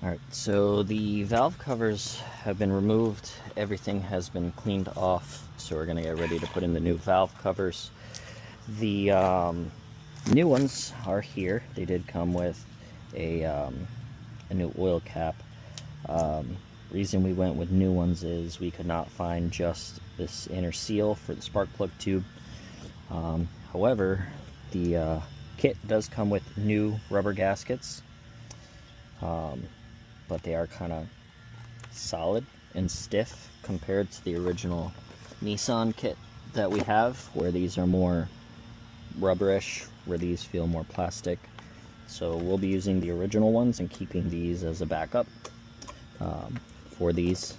Alright, so the valve covers have been removed, everything has been cleaned off, so we're going to get ready to put in the new valve covers. The new ones are here. They did come with a new oil cap. Reason we went with new ones is we could not find just this inner seal for the spark plug tube. However, the kit does come with new rubber gaskets, but they are kind of solid and stiff compared to the original Nissan kit that we have, where these are more rubberish, where these feel more plastic. So we'll be using the original ones and keeping these as a backup for these,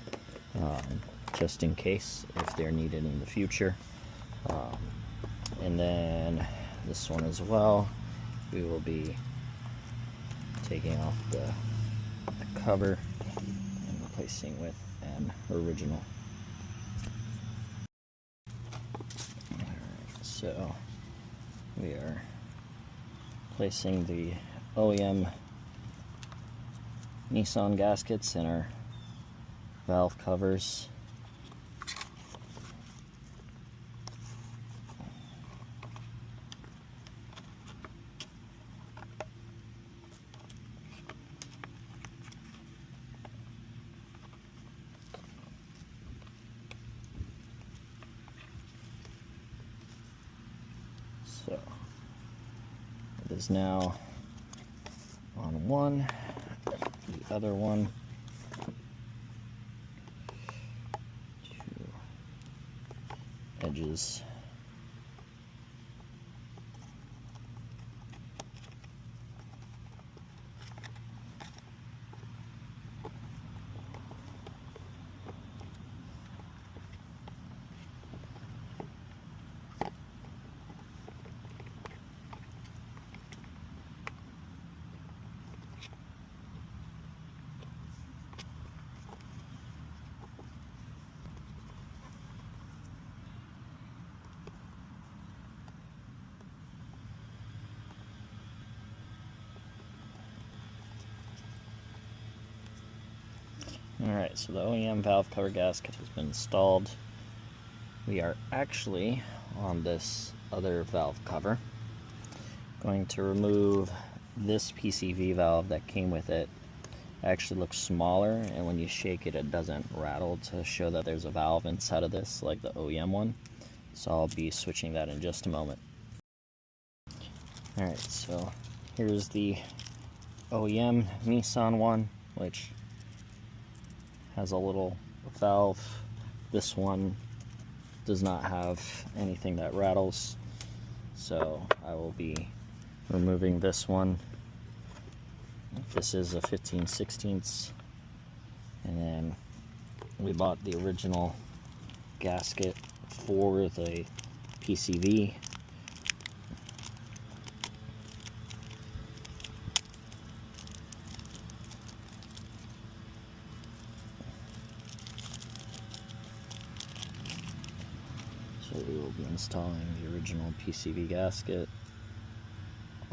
just in case if they're needed in the future. And then this one as well, we will be taking off the cover and replacing with an original. Alright, so we are placing the OEM Nissan gaskets in our valve covers. So it is now on one, the other one, two edges. Alright, so the OEM valve cover gasket has been installed. We are actually on this other valve cover going to remove this PCV valve that came with it. It actually looks smaller, and when you shake it, it doesn't rattle to show that there's a valve inside of this like the OEM one. So I'll be switching that in just a moment. Alright, so here's the OEM Nissan one, which has a little valve. This one does not have anything that rattles, so I will be removing this one. This is a 15/16, and then we bought the original gasket for the PCV. So we will be installing the original PCV gasket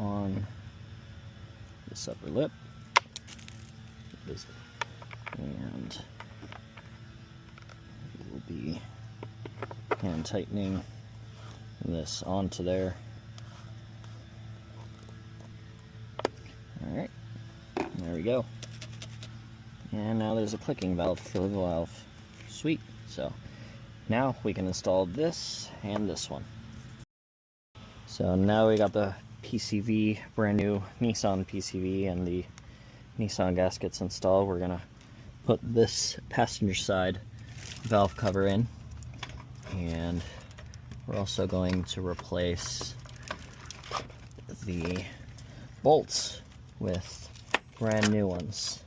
on this upper lip, and we will be hand tightening this onto there. Alright, there we go. And now there's a clicking valve for the valve. Sweet. So now we can install this and this one. So now we got the PCV, brand new Nissan PCV, and the Nissan gaskets installed. We're gonna put this passenger side valve cover in, and we're also going to replace the bolts with brand new ones.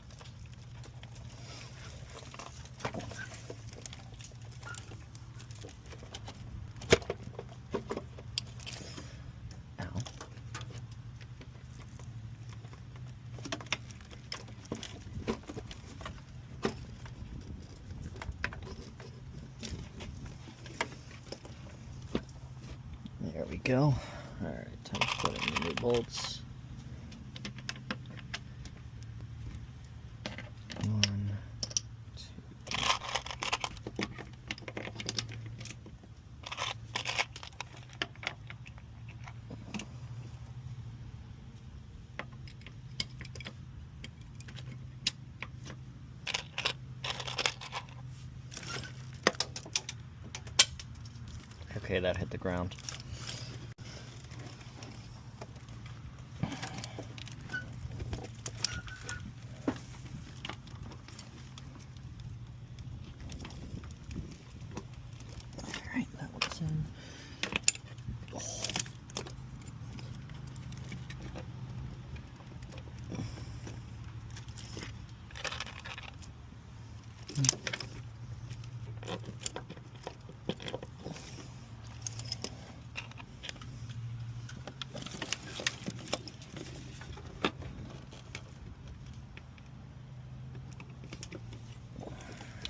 There we go. Alright, time to put in the new bolts. Okay, that hit the ground. Alright, that one's in.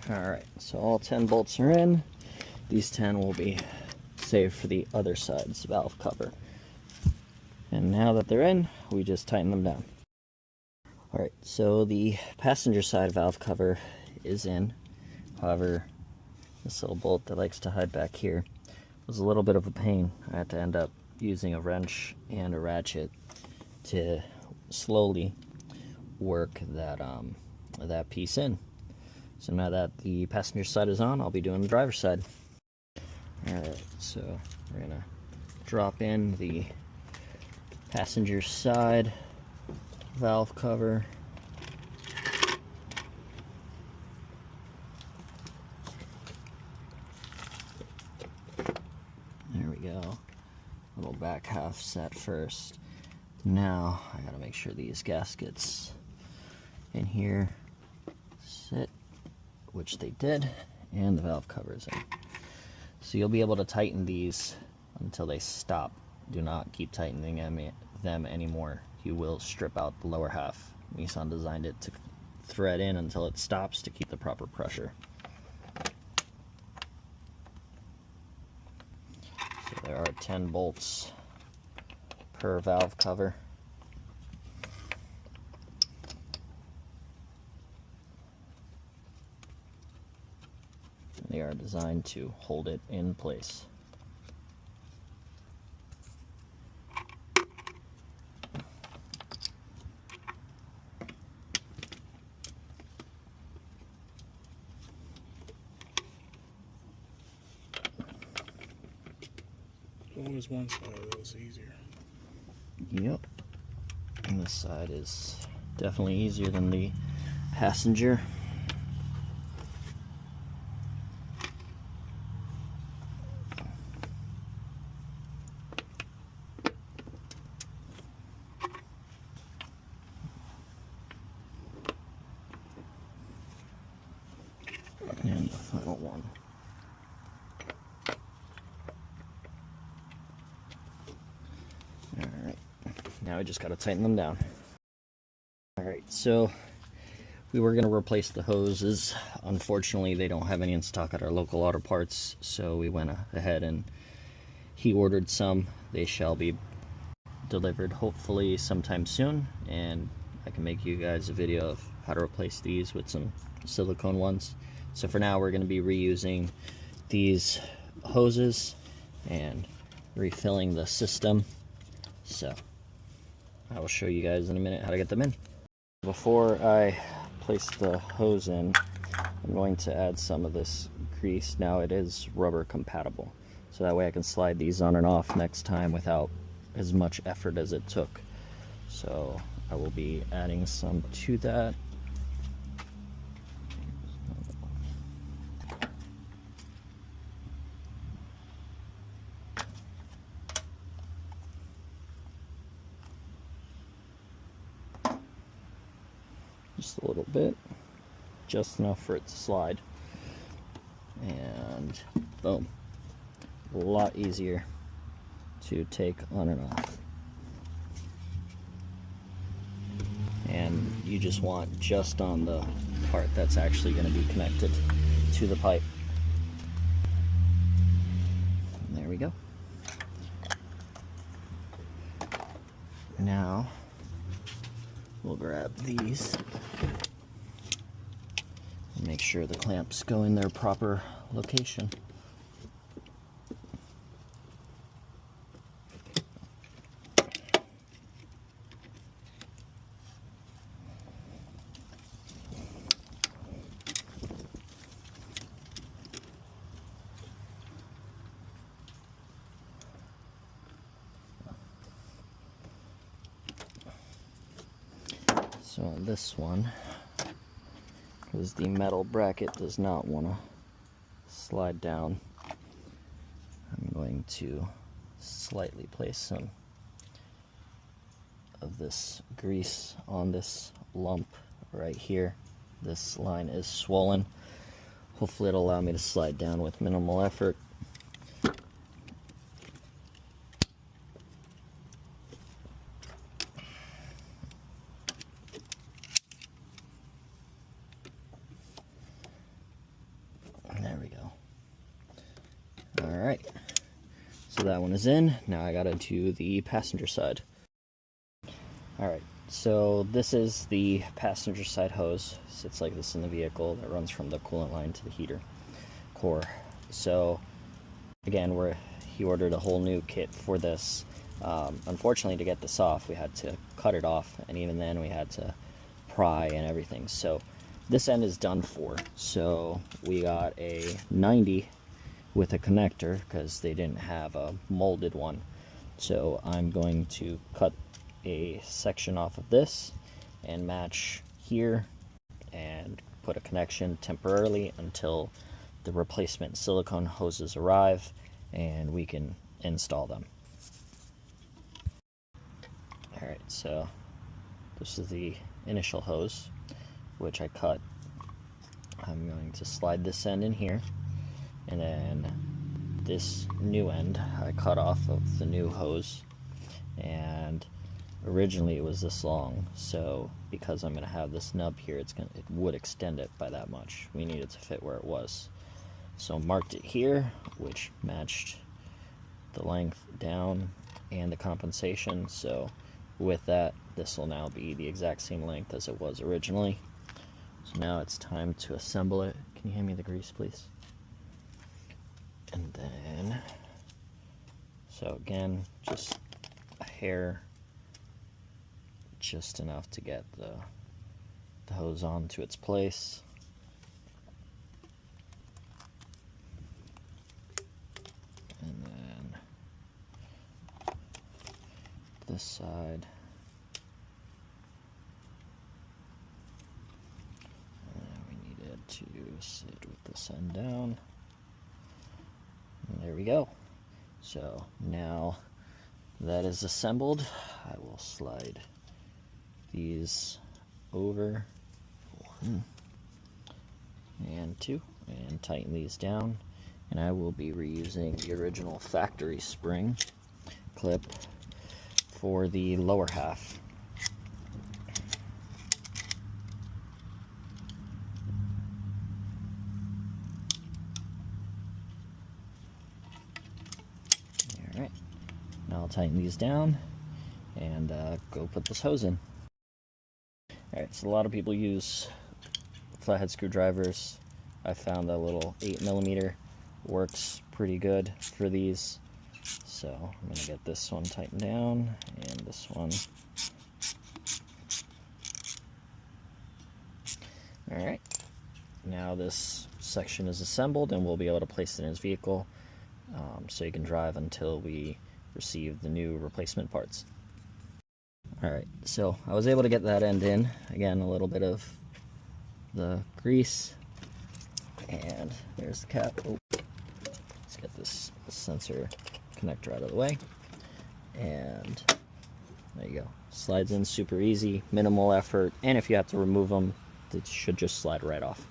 Alright, so all 10 bolts are in. These 10 will be saved for the other side's valve cover. And now that they're in, we just tighten them down. Alright, so the passenger side valve cover is in. However, this little bolt that likes to hide back here was a little bit of a pain. I had to end up using a wrench and a ratchet to slowly work that piece in. So now that the passenger side is on, I'll be doing the driver's side. Alright, so we're gonna drop in the passenger side valve cover. There we go. Little back half set first. Now I gotta make sure these gaskets in here sit, which they did, and the valve covers in. So you'll be able to tighten these until they stop. Do not keep tightening them anymore. You will strip out the lower half. Nissan designed it to thread in until it stops to keep the proper pressure. So there are 10 bolts per valve cover. They are designed to hold it in place. Always one side of those easier. Yep. And this side is definitely easier than the passenger. And the final one. Alright, now we just got to tighten them down. Alright, so we were going to replace the hoses. Unfortunately, they don't have any in stock at our local auto parts, so we went ahead and he ordered some. They shall be delivered hopefully sometime soon, and I can make you guys a video of how to replace these with some silicone ones. So for now, we're going to be reusing these hoses and refilling the system. So I will show you guys in a minute how to get them in. Before I place the hose in, I'm going to add some of this grease. Now it is rubber compatible, so that way I can slide these on and off next time without as much effort as it took. So I will be adding some to that. Just a little bit, just enough for it to slide, and boom, a lot easier to take on and off. And you just want just on the part that's actually going to be connected to the pipe. And there we go. Now we'll grab these and make sure the clamps go in their proper location. So on this one, because the metal bracket does not want to slide down, I'm going to slightly place some of this grease on this lump right here. This line is swollen. Hopefully it'll allow me to slide down with minimal effort. There we go. Alright, so that one is in. Now I gotta do the passenger side. Alright, so this is the passenger side hose. Sits like this in the vehicle that runs from the coolant line to the heater core. So again, he ordered a whole new kit for this. Unfortunately, to get this off, we had to cut it off, and even then we had to pry and everything. So this end is done for. So we got a 90 with a connector because they didn't have a molded one. So I'm going to cut a section off of this and match here and put a connection temporarily until the replacement silicone hoses arrive and we can install them. Alright, so this is the initial hose, which I cut. I'm going to slide this end in here, and then this new end I cut off of the new hose, and originally it was this long, so because I'm going to have this nub here, it would extend it by that much. We needed to fit where it was. So marked it here, which matched the length down and the compensation. So with that, this will now be the exact same length as it was originally. So now it's time to assemble it. Can you hand me the grease, please? And then, so again, just a hair, just enough to get the hose onto its place. And then this side. And we needed to sit with this end down. And there we go. So now that is assembled, I will slide these over, 1 and 2, and tighten these down. And I will be reusing the original factory spring clip for the lower half. Alright, now I'll tighten these down and go put this hose in. Alright, so a lot of people use flathead screwdrivers. I found that little 8mm works pretty good for these. So I'm going to get this one tightened down and this one. Alright, now this section is assembled and we'll be able to place it in his vehicle so he can drive until we receive the new replacement parts. Alright, so I was able to get that end in. Again, a little bit of the grease, and there's the cap. Oh, let's get this sensor connector out of the way, and there you go. Slides in super easy, minimal effort, and if you have to remove them, it should just slide right off.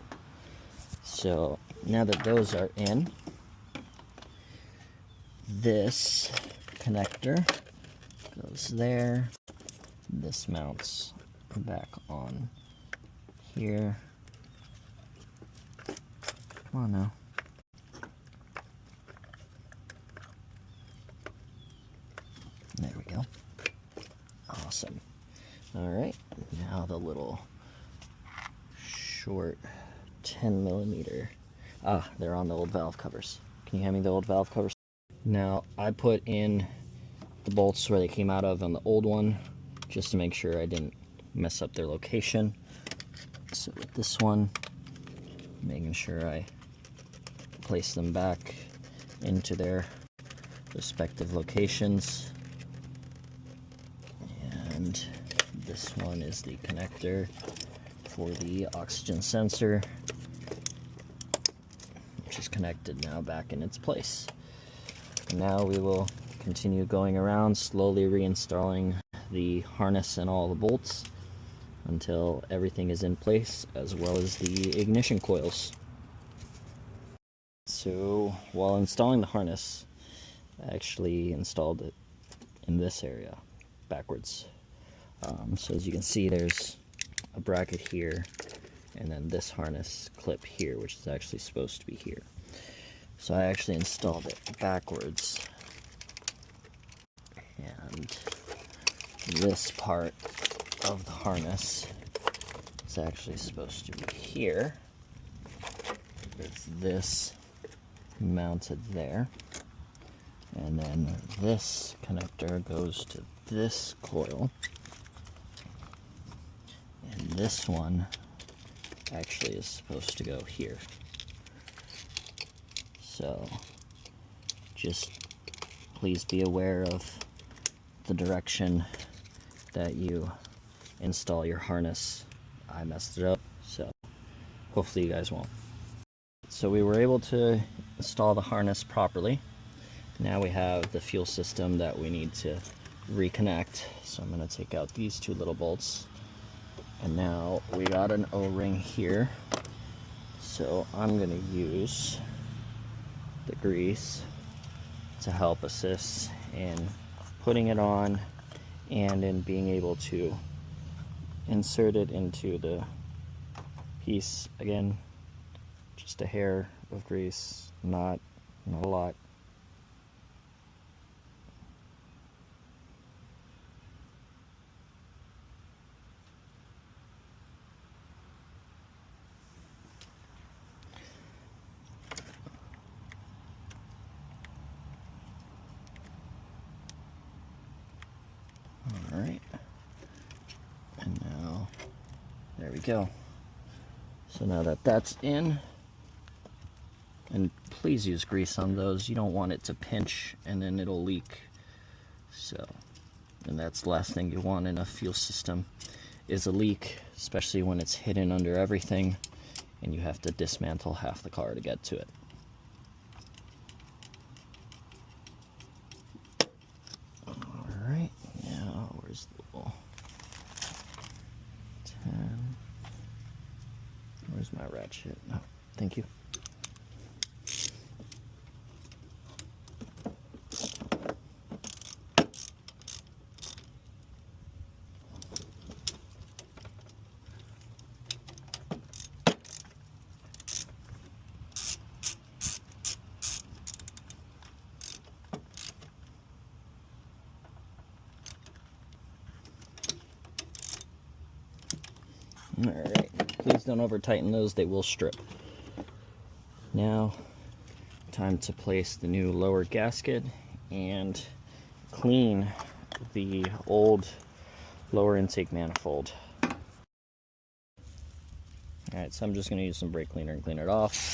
So now that those are in, this connector goes there. This mounts back on here. Come on now. There we go. Awesome. Alright, now the little short 10mm. Ah, they're on the old valve covers. Can you hand me the old valve covers? Now, I put in the bolts where they came out of on the old one, just to make sure I didn't mess up their location. So with this one, making sure I place them back into their respective locations. And this one is the connector for the oxygen sensor, which is connected now back in its place. And now we will continue going around, slowly reinstalling the harness and all the bolts until everything is in place, as well as the ignition coils. So while installing the harness, I actually installed it in this area backwards. So as you can see, there's a bracket here and then this harness clip here, which is actually supposed to be here. So I actually installed it backwards, and this part of the harness is actually supposed to be here. It's this mounted there, and then this connector goes to this coil, and this one actually is supposed to go here. So just please be aware of the direction that you install your harness. I messed it up, so hopefully you guys won't. So we were able to install the harness properly. Now we have the fuel system that we need to reconnect. So I'm going to take out these two little bolts, and now we got an O-ring here. So I'm going to use the grease to help assist in putting it on and in being able to insert it into the piece. Again, just a hair of grease, not a lot. Alright, and now there we go. So now that that's in, and please use grease on those, you don't want it to pinch and then it'll leak. So, and that's the last thing you want in a fuel system is a leak, especially when it's hidden under everything and you have to dismantle half the car to get to it. Alright, now where's the little 10? Where's my ratchet? No, thank you. Alright, please don't over tighten those, they will strip. Now, time to place the new lower gasket and clean the old lower intake manifold. Alright, so I'm just going to use some brake cleaner and clean it off.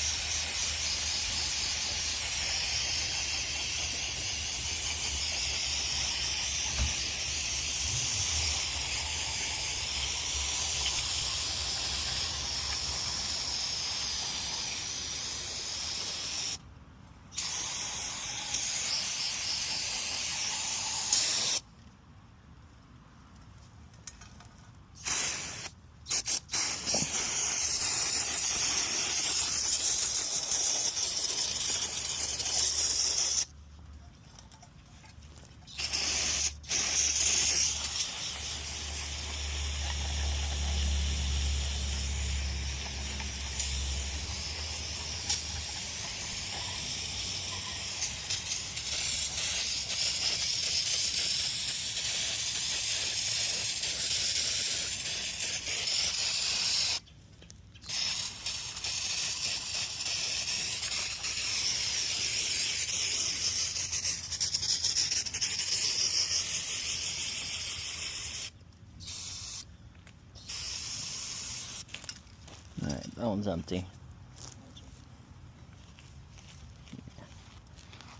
Alright, that one's empty.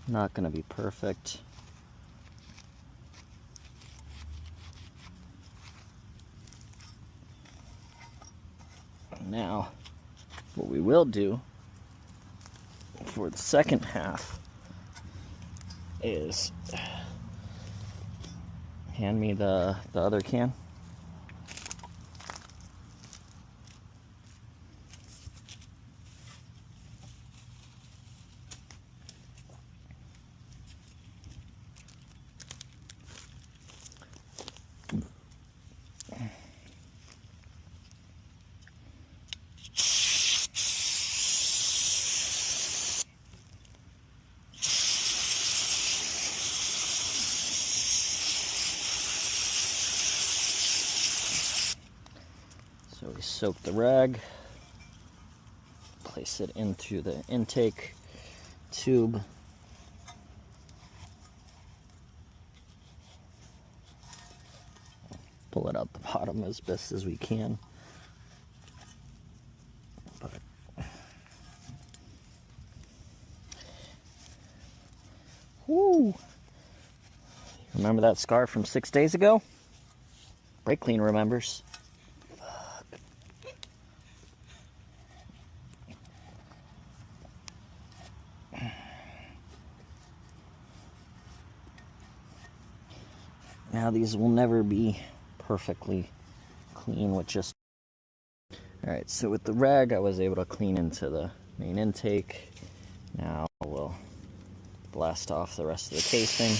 Not going to be perfect. Now, what we will do for the second half is hand me the other can. So we soak the rag, place it into the intake tube, pull it out the bottom as best as we can. Whoo! Remember that scar from 6 days ago? Brake Clean remembers. Now these will never be perfectly clean with just... Alright, so with the rag I was able to clean into the main intake. Now we'll blast off the rest of the casing.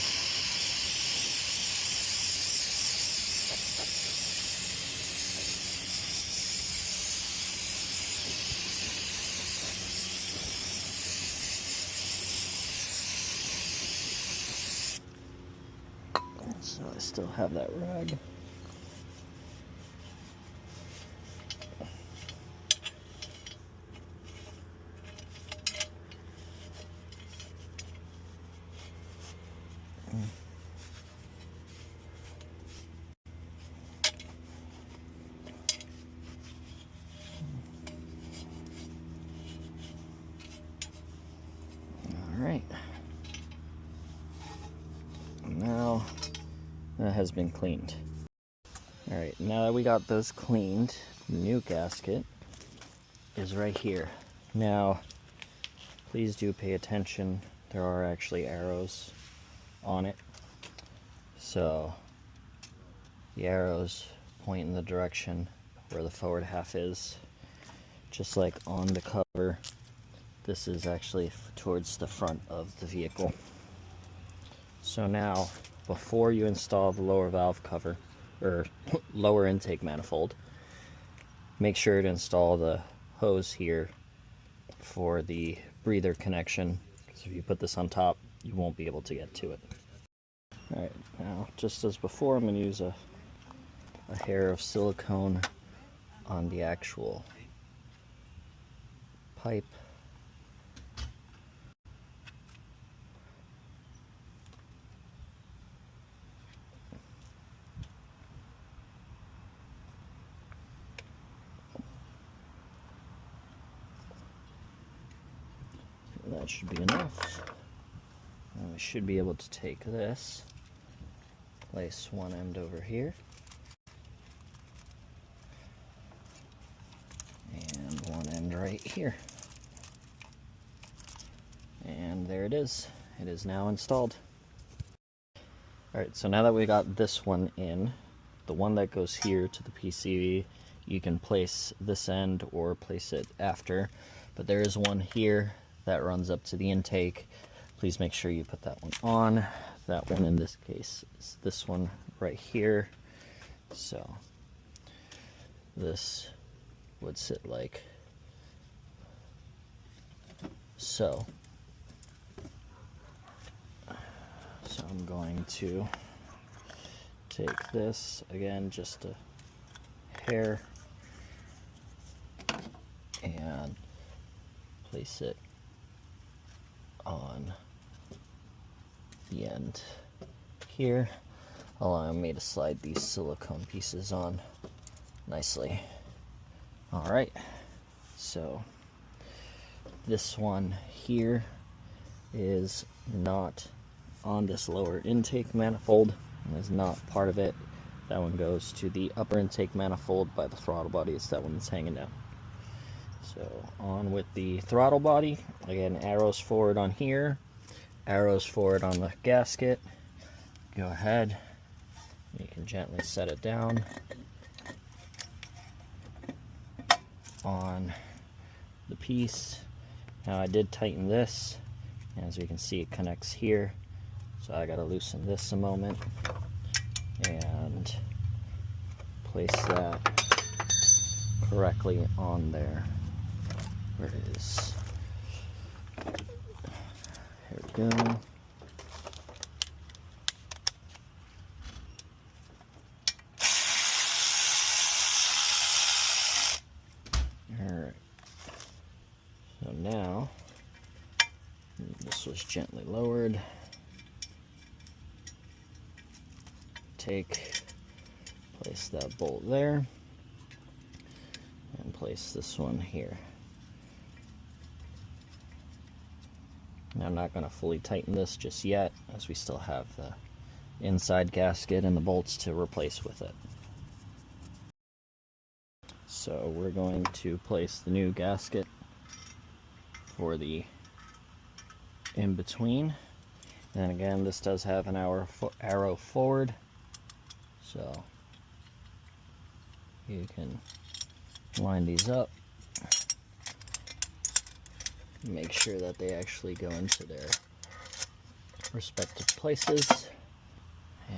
So I still have that rag. Alright. Now that has been cleaned. Alright, now that we got those cleaned, the new gasket is right here. Now, please do pay attention. There are actually arrows on it. So, the arrows point in the direction where the forward half is. Just like on the cover, this is actually towards the front of the vehicle. So now, before you install the lower valve cover, or lower intake manifold, make sure to install the hose here for the breather connection, because if you put this on top, you won't be able to get to it. Alright, now just as before, I'm going to use a hair of silicone on the actual pipe. That should be enough. And we should be able to take this, place one end over here, and one end right here. And there it is. It is now installed. Alright, so now that we got this one in, the one that goes here to the PCV, you can place this end or place it after, but there is one here that runs up to the intake. Please make sure you put that one on. That one in this case is this one right here. So this would sit like so. So I'm going to take this, again, just a hair, and place it on the end here, allowing me to slide these silicone pieces on nicely. Alright, so this one here is not on this lower intake manifold, is not part of it. That one goes to the upper intake manifold by the throttle body. It's that one that's hanging down. So on with the throttle body. Again, arrows forward on here, arrows forward on the gasket. Go ahead, you can gently set it down on the piece. Now I did tighten this, as you can see it connects here, so I gotta loosen this a moment and place that correctly on there. Where it is. Here we go. Alright. So now, this was gently lowered. Place that bolt there, and place this one here. Now I'm not going to fully tighten this just yet, as we still have the inside gasket and the bolts to replace with it. So we're going to place the new gasket for the in-between. And again, this does have an arrow forward, so you can line these up, make sure that they actually go into their respective places,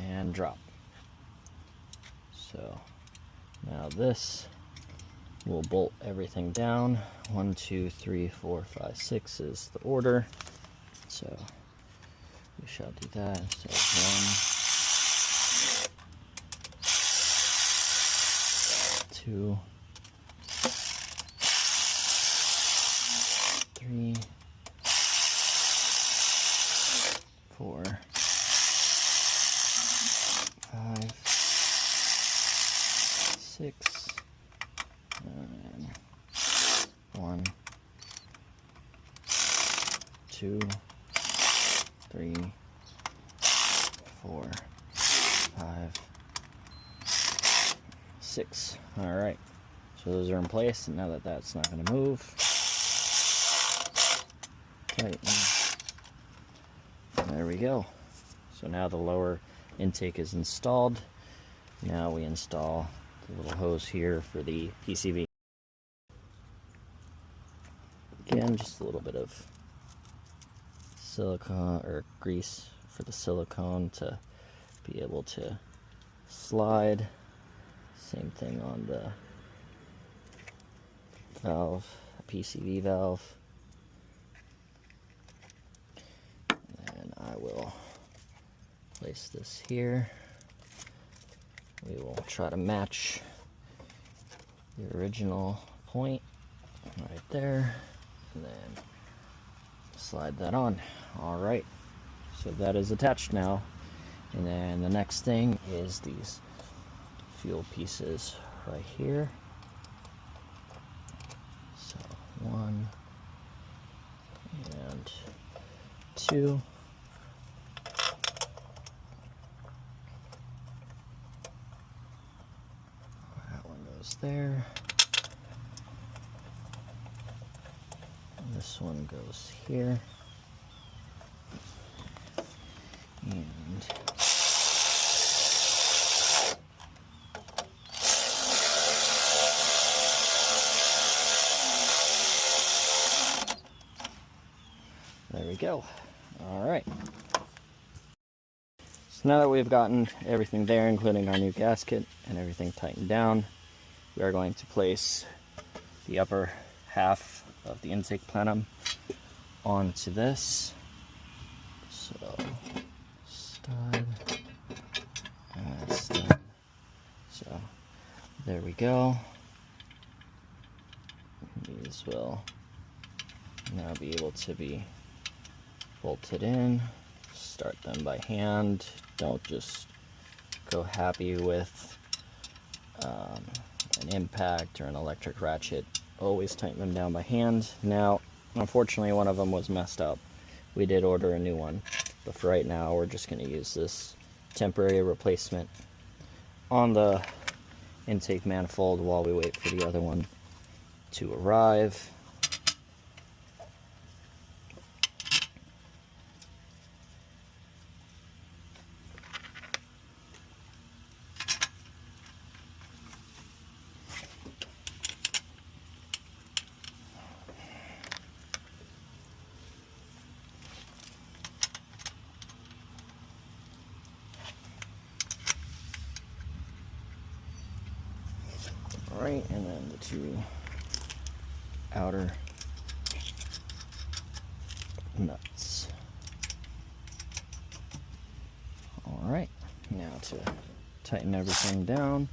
and drop. So now this will bolt everything down. 1, 2, 3, 4, 5, 6 is the order. So we shall do that. So 1, 2, 3, 4, 5, 6, and 1, 2, 3, 4, 5, 6. All right, so those are in place, and now that that's not going to move, tighten. There we go. So now the lower intake is installed. Now we install the little hose here for the PCV. Again, just a little bit of silicone or grease for the silicone to be able to slide. Same thing on the valve, PCV valve. And I will place this here. We will try to match the original point right there, and then slide that on. All right, so that is attached now. And then the next thing is these fuel pieces right here. So 1 and 2. That one goes there. And this one goes here. And there we go. All right. So now that we've gotten everything there, including our new gasket and everything tightened down, we are going to place the upper half of the intake plenum onto this. So stud and stud. So there we go. These will now be able to be bolted in. Start them by hand. Don't just go happy with an impact or an electric ratchet. Always tighten them down by hand. Now, unfortunately, one of them was messed up. We did order a new one, but for right now, we're just going to use this temporary replacement on the intake manifold while we wait for the other one to arrive. All right, and then the two outer nuts. All right, now to tighten everything down.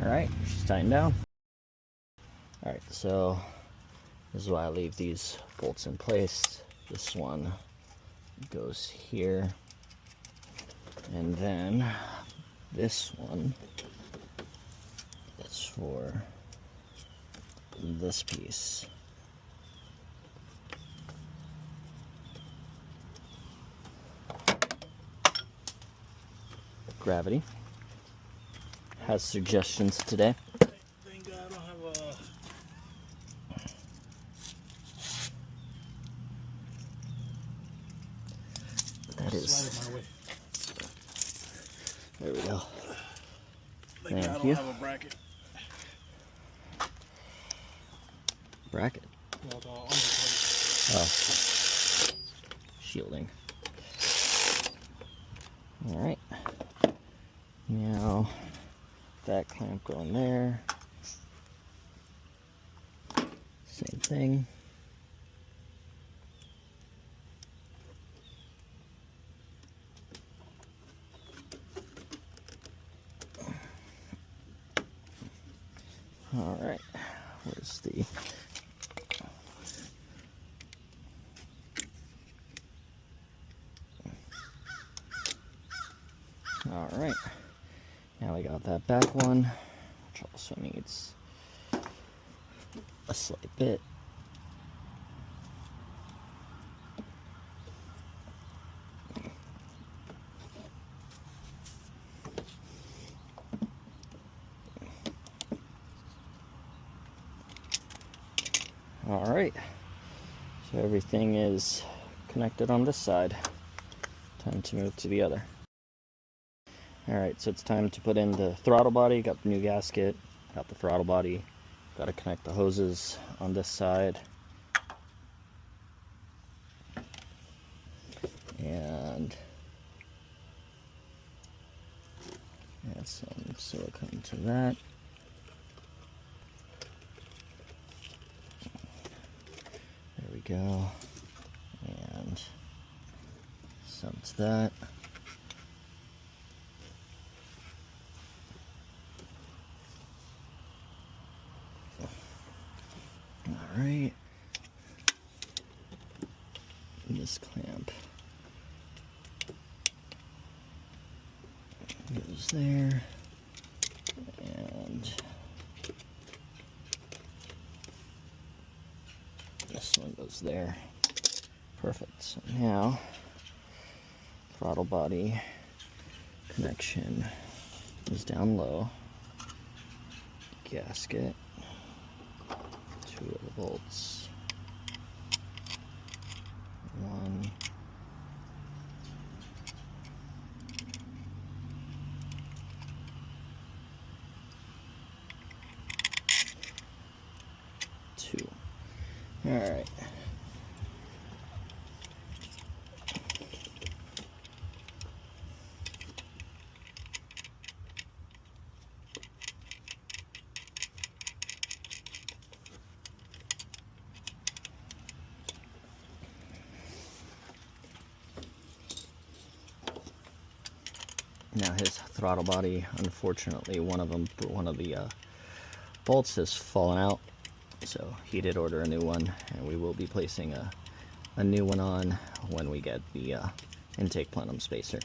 All right, she's tightened down. All right, so this is why I leave these bolts in place. This one goes here, and then this one is for this piece. Gravity has suggestions today. Thank God I don't have a... That is. Slide my way. There we go. Thank God I don't have a bracket. Bracket. Well, the underplate. Oh. Shielding. All right. Now that clamp going there. Same thing. All right. Where's the... All right, now we got that back one, which also needs a slight bit. All right, so everything is connected on this side. Time to move to the other. All right, so it's time to put in the throttle body. Got the new gasket, got the throttle body. Got to connect the hoses on this side. And add some silicone to that. There we go. And some to that. Alright, this clamp goes there, and this one goes there. Perfect. So now, throttle body connection is down low, gasket. 2 of the bolts, 1, Alright. Now his throttle body, unfortunately, one of the bolts has fallen out, so he did order a new one, and we will be placing a new one on when we get the intake plenum spacer.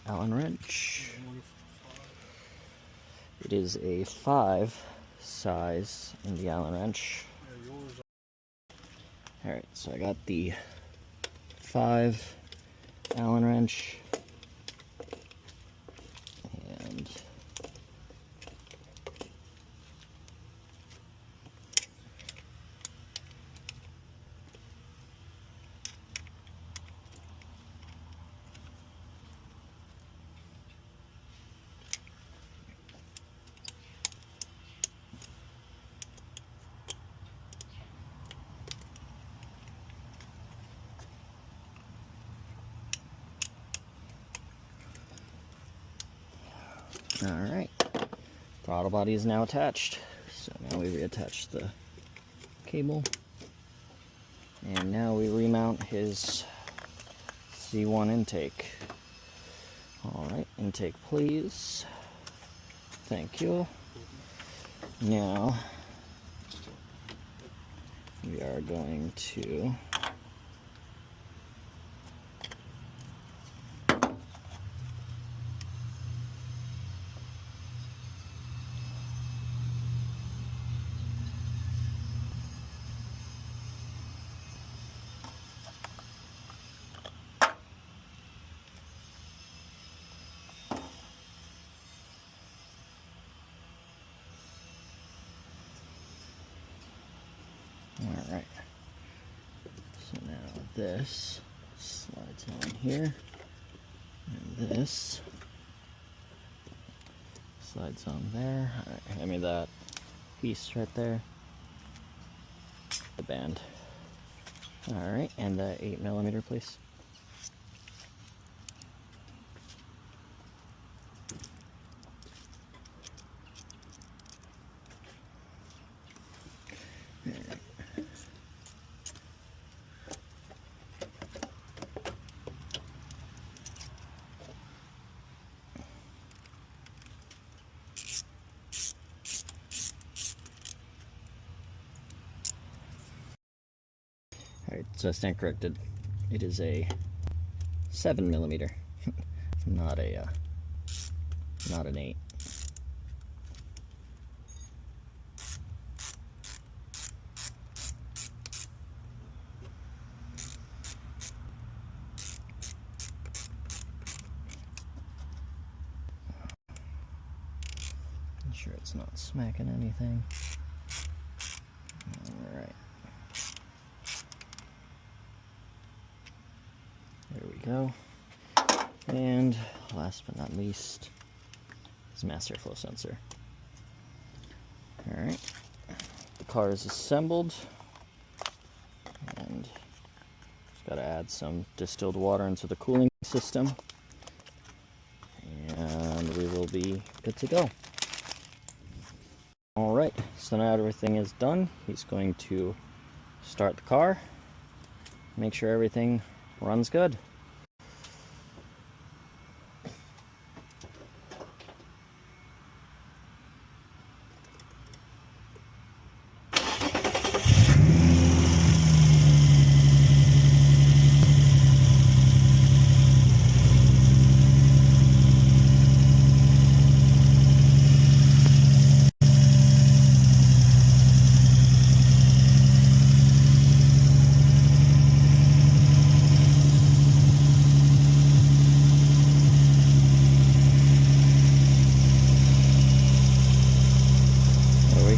Allen wrench. It is a 5 size in the Allen wrench. Alright, so I got the 5 Allen wrench, and alright, throttle body is now attached. So now we reattach the cable, and now we remount his C1 intake. Alright, intake please. Thank you. Now we are going to Alright, so now this slides on here, and this slides on there. Alright, hand me that piece right there, the band. Alright, and the 8mm, please. Alright, so I stand corrected. It is a 7mm, not an 8. I'm sure it's not smacking anything. Alright. There we go. And last but not least, is master flow sensor. Alright. The car is assembled, and just got to add some distilled water into the cooling system, and we will be good to go. Alright, so now everything is done. He's going to start the car, make sure everything runs good.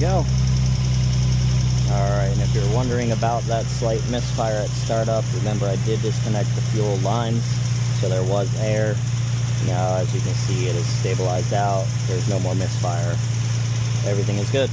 Go. Alright, and if you're wondering about that slight misfire at startup, remember I did disconnect the fuel lines, so there was air. Now as you can see, it is stabilized out. There's no more misfire. everything is good.